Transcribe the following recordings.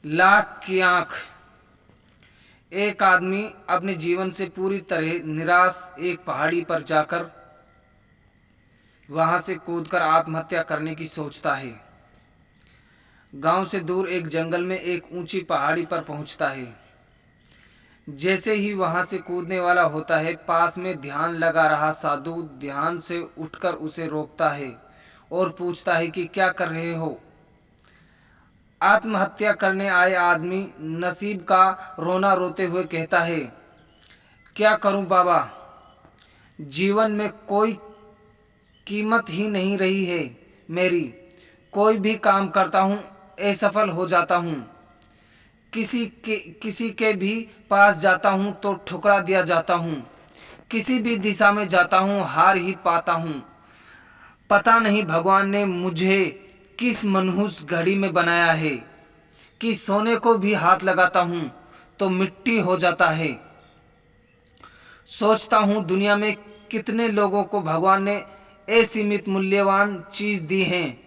लाख की आंख। एक आदमी अपने जीवन से पूरी तरह निराश एक पहाड़ी पर जाकर वहां से कूदकर आत्महत्या करने की सोचता है। गांव से दूर एक जंगल में एक ऊंची पहाड़ी पर पहुंचता है। जैसे ही वहां से कूदने वाला होता है, पास में ध्यान लगा रहा साधु ध्यान से उठकर उसे रोकता है और पूछता है कि क्या कर रहे हो। आत्महत्या करने आए आदमी नसीब का रोना रोते हुए कहता है, क्या करूं बाबा, जीवन में कोई कीमत ही नहीं रही है मेरी। कोई भी काम करता हूं असफल हो जाता हूं। किसी के भी पास जाता हूं तो ठुकरा दिया जाता हूं। किसी भी दिशा में जाता हूं हार ही पाता हूं। पता नहीं भगवान ने मुझे किस मनहूस घड़ी में बनाया है कि सोने को भी हाथ लगाता हूं तो मिट्टी हो जाता है। सोचता हूं दुनिया में कितने लोगों को भगवान ने असीमित मूल्यवान चीज दी हैं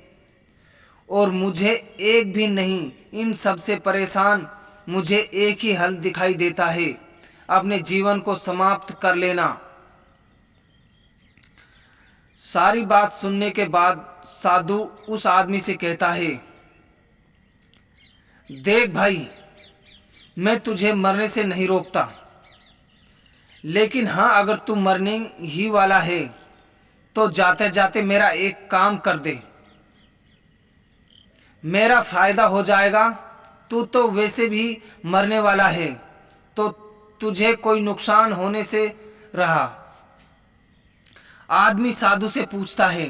और मुझे एक भी नहीं। इन सब से परेशान मुझे एक ही हल दिखाई देता है, अपने जीवन को समाप्त कर लेना। सारी बात सुनने के बाद साधु उस आदमी से कहता है, देख भाई, मैं तुझे मरने से नहीं रोकता, लेकिन हाँ, अगर तू मरने ही वाला है तो जाते जाते मेरा एक काम कर दे, मेरा फायदा हो जाएगा। तू तो वैसे भी मरने वाला है तो तुझे कोई नुकसान होने से रहा। आदमी साधु से पूछता है,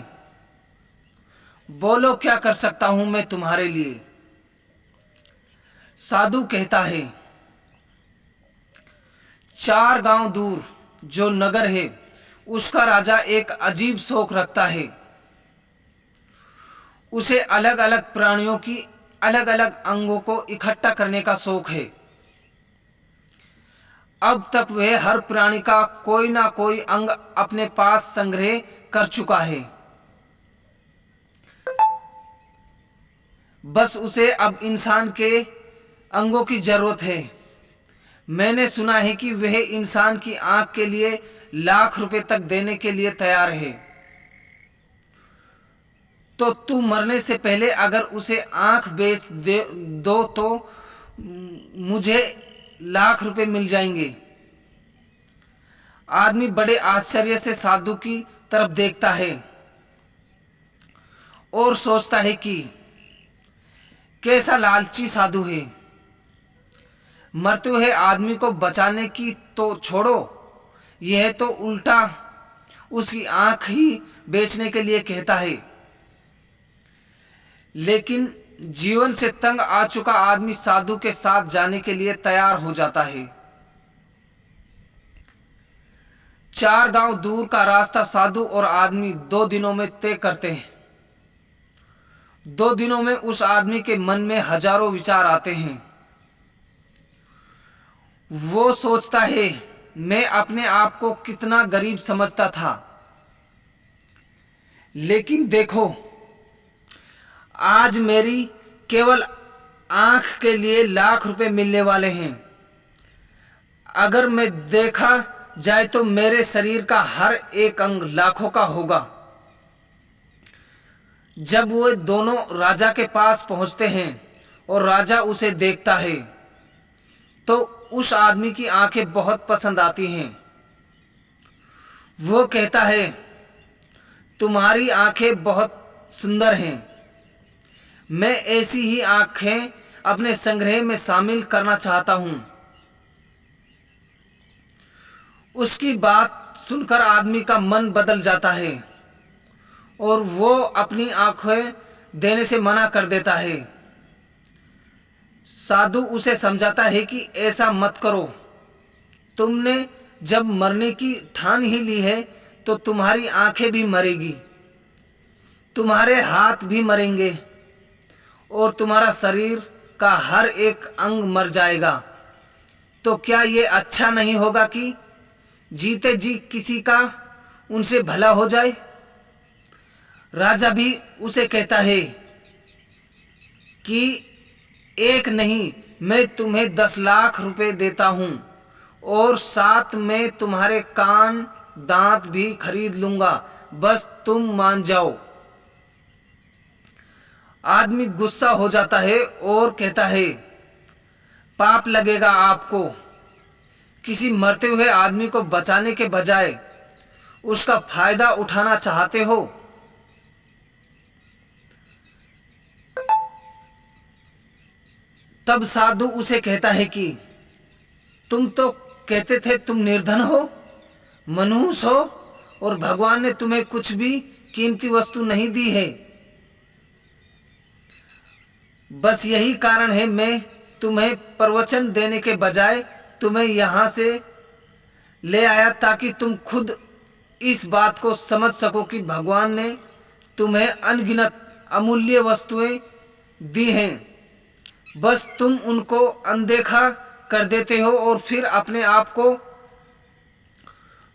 बोलो क्या कर सकता हूं मैं तुम्हारे लिए। साधु कहता है, 4 गांव दूर जो नगर है उसका राजा एक अजीब शौक रखता है। उसे अलग अलग प्राणियों की अलग अलग अंगों को इकट्ठा करने का शौक है। अब तक वह हर प्राणी का कोई ना कोई अंग अपने पास संग्रह कर चुका है। बस उसे अब इंसान के अंगों की जरूरत है। मैंने सुना है कि वह इंसान की आंख के लिए लाख रुपए तक देने के लिए तैयार है। तो तू मरने से पहले अगर उसे आंख बेच दो तो मुझे लाख रुपए मिल जाएंगे। आदमी बड़े आश्चर्य से साधु की तरफ देखता है और सोचता है कि कैसा लालची साधु है। मरते हुए आदमी को बचाने की तो छोड़ो, यह तो उल्टा उसकी आंख ही बेचने के लिए कहता है। लेकिन जीवन से तंग आ चुका आदमी साधु के साथ जाने के लिए तैयार हो जाता है। 4 गांव दूर का रास्ता साधु और आदमी 2 दिनों में तय करते हैं। 2 दिनों में उस आदमी के मन में हजारों विचार आते हैं। वो सोचता है, मैं अपने आप को कितना गरीब समझता था, लेकिन देखो आज मेरी केवल आंख के लिए लाख रुपए मिलने वाले हैं। अगर मैं देखा जाए तो मेरे शरीर का हर एक अंग लाखों का होगा। जब वो दोनों राजा के पास पहुंचते हैं और राजा उसे देखता है तो उस आदमी की आंखें बहुत पसंद आती हैं। वो कहता है, तुम्हारी आंखें बहुत सुंदर हैं, मैं ऐसी ही आंखें अपने संग्रह में शामिल करना चाहता हूं। उसकी बात सुनकर आदमी का मन बदल जाता है और वो अपनी आंखें देने से मना कर देता है। साधु उसे समझाता है कि ऐसा मत करो, तुमने जब मरने की ठान ही ली है तो तुम्हारी आंखें भी मरेगी, तुम्हारे हाथ भी मरेंगे और तुम्हारा शरीर का हर एक अंग मर जाएगा। तो क्या ये अच्छा नहीं होगा कि जीते जी किसी का उनसे भला हो जाए। राजा भी उसे कहता है कि एक नहीं, मैं तुम्हें 10 लाख रुपए देता हूं और साथ में तुम्हारे कान दांत भी खरीद लूंगा, बस तुम मान जाओ। आदमी गुस्सा हो जाता है और कहता है, पाप लगेगा आपको। किसी मरते हुए आदमी को बचाने के बजाय उसका फायदा उठाना चाहते हो। तब साधु उसे कहता है कि तुम तो कहते थे तुम निर्धन हो, मनहूस हो और भगवान ने तुम्हें कुछ भी कीमती वस्तु नहीं दी है। बस यही कारण है मैं तुम्हें प्रवचन देने के बजाय तुम्हें यहां से ले आया, ताकि तुम खुद इस बात को समझ सको कि भगवान ने तुम्हें अनगिनत अमूल्य वस्तुएं दी हैं। बस तुम उनको अनदेखा कर देते हो और फिर अपने आप को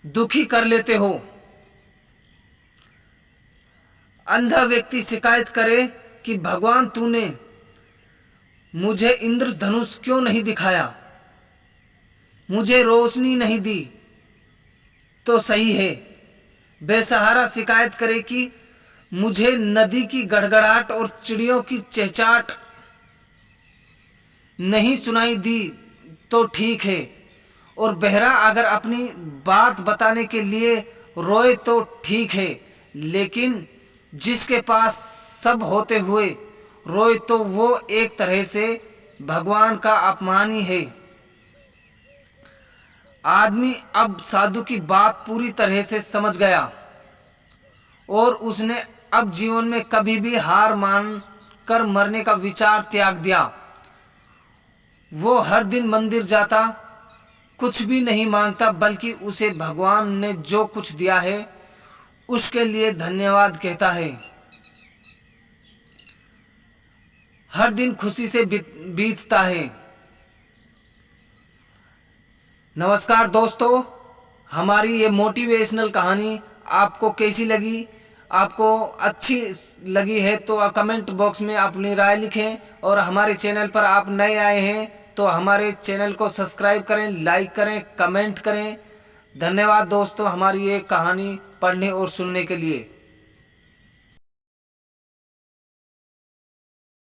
दुखी कर लेते हो। अंधा व्यक्ति शिकायत करे कि भगवान तूने मुझे इंद्रधनुष क्यों नहीं दिखाया, मुझे रोशनी नहीं दी, तो सही है। बेसहारा शिकायत करे कि मुझे नदी की गड़गड़ाहट और चिड़ियों की चहचहाट नहीं सुनाई दी, तो ठीक है। और बहरा अगर अपनी बात बताने के लिए रोए तो ठीक है, लेकिन जिसके पास सब होते हुए रोए तो वो एक तरह से भगवान का अपमान ही है। आदमी अब साधु की बात पूरी तरह से समझ गया और उसने अब जीवन में कभी भी हार मान कर मरने का विचार त्याग दिया। वो हर दिन मंदिर जाता, कुछ भी नहीं मांगता, बल्कि उसे भगवान ने जो कुछ दिया है उसके लिए धन्यवाद कहता है। हर दिन खुशी से बीतता है। नमस्कार दोस्तों, हमारी ये मोटिवेशनल कहानी आपको कैसी लगी? आपको अच्छी लगी है तो कमेंट बॉक्स में अपनी राय लिखें, और हमारे चैनल पर आप नए आए हैं तो हमारे चैनल को सब्सक्राइब करें, लाइक करें, कमेंट करें। धन्यवाद दोस्तों हमारी ये कहानी पढ़ने और सुनने के लिए।